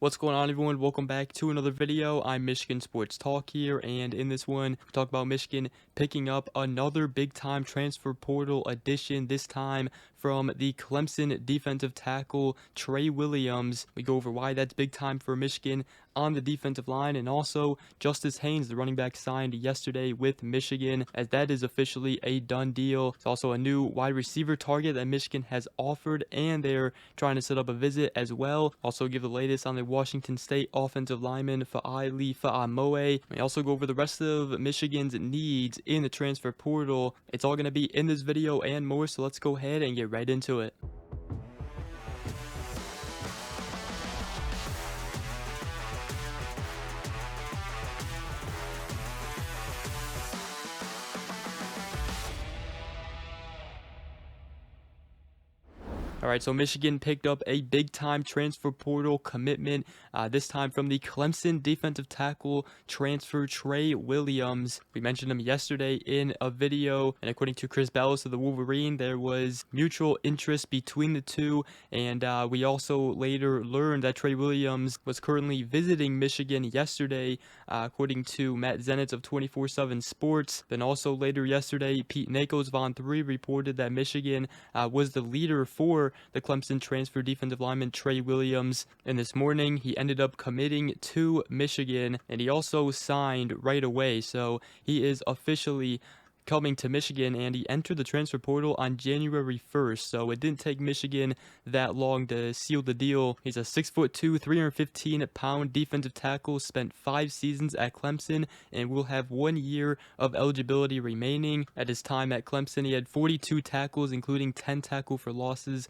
What's going on, everyone? Welcome back to another video. I'm Michigan Sports Talk here, and in this one, we talk about Michigan picking up another big-time transfer portal addition, this time from the Clemson defensive tackle Tre Williams. We go over why that's big time for Michigan on the defensive line, and also Justice Haynes, the running back, signed yesterday with Michigan, as that is officially a done deal. It's also a new wide receiver target that Michigan has offered, and they're trying to set up a visit as well. Also give the latest on the Washington State offensive lineman Fa'ali Fa'amoe. We also go over the rest of Michigan's needs in the transfer portal. It's all going to be in this video and more, so let's go ahead and get right into it. Alright, so Michigan picked up a big-time transfer portal commitment, this time from the Clemson defensive tackle transfer Tre Williams. We mentioned him yesterday in a video, and according to Chris Ballas of the Wolverine, there was mutual interest between the two, and we also later learned that Tre Williams was currently visiting Michigan yesterday, according to Matt Zenitz of 24/7 Sports. Then also later yesterday, Pete Nakos Von 3 reported that Michigan was the leader for the Clemson transfer defensive lineman Tre Williams, and this morning he ended up committing to Michigan, and he also signed right away, so he is officially coming to Michigan, and he entered the transfer portal on January 1st, so it didn't take Michigan that long to seal the deal. He's a 6'2", 315-pound defensive tackle, spent 5 seasons at Clemson, and will have 1 year of eligibility remaining. At his time at Clemson, he had 42 tackles, including 10 tackle for losses,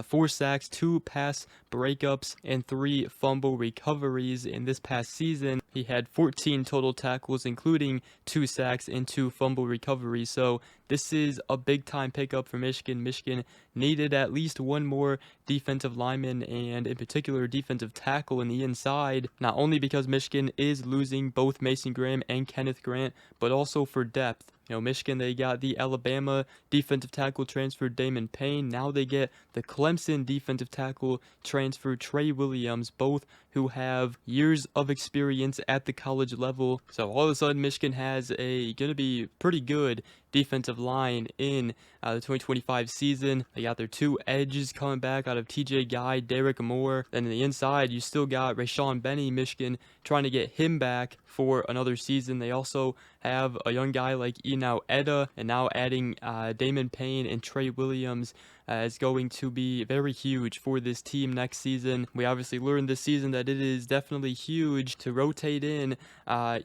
4 sacks, 2 pass breakups, and 3 fumble recoveries. In this past season, he had 14 total tackles, including 2 sacks and 2 fumble recoveries. So this is a big time pickup for Michigan. Michigan needed at least one more defensive lineman, and in particular defensive tackle in the inside, not only because Michigan is losing both Mason Graham and Kenneth Grant, but also for depth. You know, Michigan, they got the Alabama defensive tackle transfer Damon Payne. Now they get the Clemson defensive tackle transfer Tre Williams, both who have years of experience at the college level. So all of a sudden, Michigan has gonna be pretty good defensive line in the 2025 season. They got their 2 edges coming back out of TJ Guy, Derek Moore. Then on the inside, you still got Rashawn Benny, Michigan, trying to get him back for another season. They also have a young guy like Enau Etta, and now adding Damon Payne and Tre Williams is going to be very huge for this team next season. We obviously learned this season that it is definitely huge to rotate in, a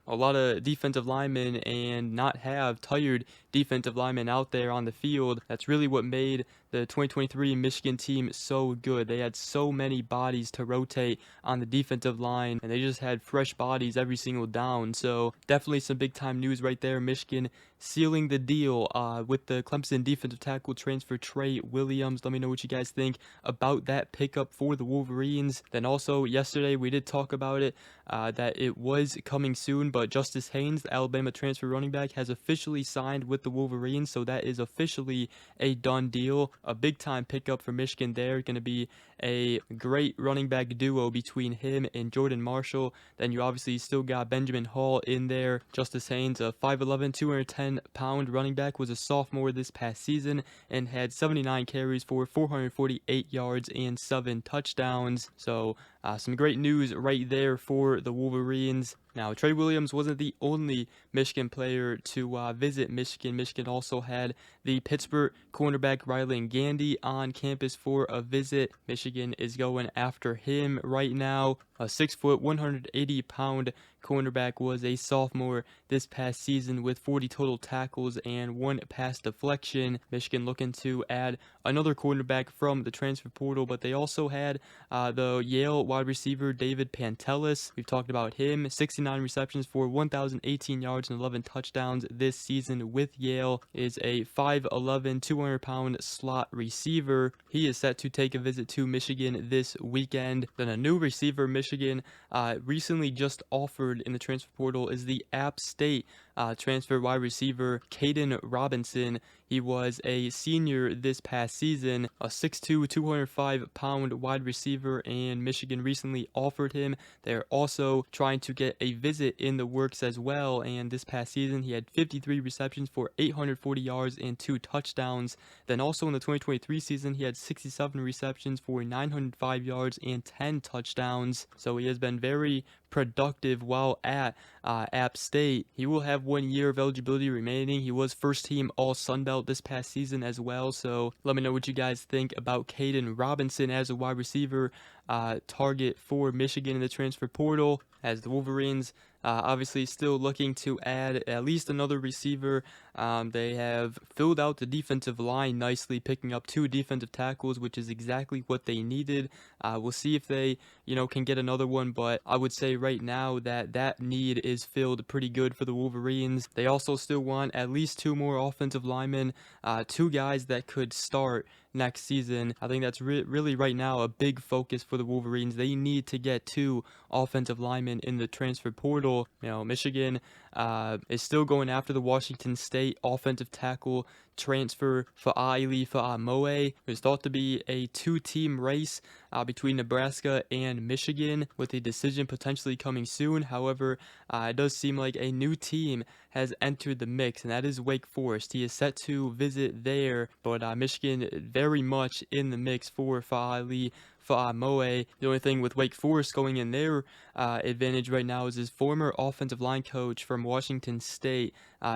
lot of defensive linemen and not have tired defensive linemen out there on the field. That's really what made the 2023 Michigan team so good. They had so many bodies to rotate on the defensive line, and they just had fresh bodies every single down. So definitely some big time news right there. Michigan sealing the deal with the Clemson defensive tackle transfer Tre Williams. Let me know what you guys think about that pickup for the Wolverines. Then also yesterday we did talk about it, that it was coming soon, but Justice Haynes, the Alabama transfer running back, has officially signed with the Wolverines, so that is officially a done deal. A big time pickup for Michigan there. Going to be a great running back duo between him and Jordan Marshall. Then you obviously still got Benjamin Hall in there. Justice Haynes, a 5'11", 210-pound running back, was a sophomore this past season and had 79 carries for 448 yards and 7 touchdowns. So some great news right there for the Wolverines. Now, Tre Williams wasn't the only Michigan player to visit Michigan. Michigan also had the Pittsburgh cornerback Rylan Gandy on campus for a visit. Michigan is going after him right now. A 6', 180-pound cornerback was a sophomore this past season with 40 total tackles and 1 pass deflection. Michigan looking to add another cornerback from the transfer portal, but they also had the Yale wide receiver David Pantelis. We've talked about him. 69 receptions for 1,018 yards and 11 touchdowns this season with Yale. Is a 5'11", 200-pound slot receiver. He is set to take a visit to Michigan this weekend. Then a new receiver Michigan recently just offered in the transfer portal is the App State transfer wide receiver Caden Robinson. He was a senior this past season, a 6'2", 205-pound wide receiver, and Michigan recently offered him. They're also trying to get a visit in the works as well, and this past season he had 53 receptions for 840 yards and 2 touchdowns. Then also in the 2023 season, he had 67 receptions for 905 yards and 10 touchdowns. So he has been very productive while at App State. He will have 1 year of eligibility remaining. He was first team All Sun Belt this past season as well. So let me know what you guys think about Caden Robinson as a wide receiver target for Michigan in the transfer portal, as the Wolverines obviously still looking to add at least another receiver. They have filled out the defensive line nicely, picking up 2 defensive tackles, which is exactly what they needed. We'll see if they, can get another one, but I would say right now that need is filled pretty good for the Wolverines. They also still want at least 2 more offensive linemen, 2 guys that could start next season. I think that's really right now a big focus for the Wolverines. They need to get 2 offensive linemen in the transfer portal. Michigan is still going after the Washington State offensive tackle transfer Fa'ali Fa'amoe. It's thought to be a 2-team race between Nebraska and Michigan, with a decision potentially coming soon. However, it does seem like a new team has entered the mix, and that is Wake Forest. He is set to visit there, but Michigan very much in the mix for Fa'ali Fa'amoe. The only thing with Wake Forest going in their advantage right now is his former offensive line coach from Washington State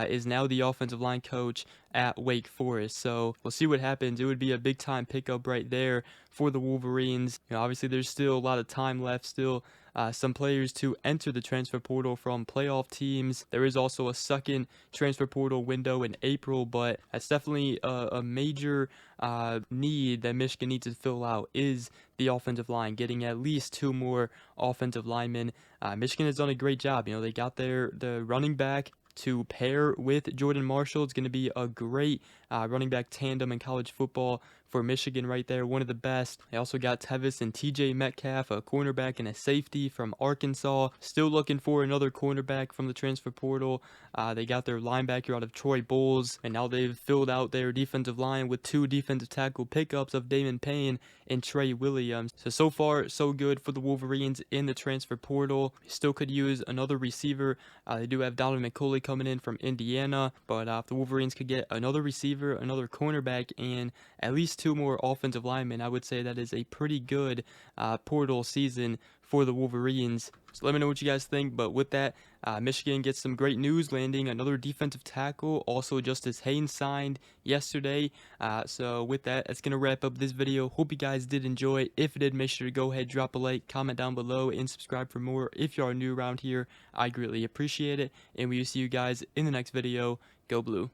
is now the offensive line coach at Wake Forest. So we'll see what happens. It would be a big time pickup right there for the Wolverines. Obviously there's still a lot of time left, still some players to enter the transfer portal from playoff teams. There is also a second transfer portal window in April, but that's definitely a major need that Michigan needs to fill out, is the offensive line, getting at least 2 more offensive linemen. Michigan has done a great job. They got the running back to pair with Jordan Marshall. It's going to be a great running back tandem in college football for Michigan right there, one of the best. They also got Tevis and TJ Metcalf, a cornerback and a safety from Arkansas. Still looking for another cornerback from the transfer portal. They got their linebacker out of Troy Bowles, and now they've filled out their defensive line with 2 defensive tackle pickups of Damon Payne and Tre Williams. So far, so good for the Wolverines in the transfer portal. Still could use another receiver. They do have Donovan McCulley coming in from Indiana, but if the Wolverines could get another receiver, another cornerback, and at least 2 more offensive linemen, I would say that is a pretty good portal season for the Wolverines. So let me know what you guys think. But with that, Michigan gets some great news, landing another defensive tackle. Also, Justice Haynes signed yesterday. So with that, that's going to wrap up this video. Hope you guys did enjoy. If you did, make sure to go ahead, drop a like, comment down below, and subscribe for more. If you are new around here, I greatly appreciate it. And we will see you guys in the next video. Go Blue.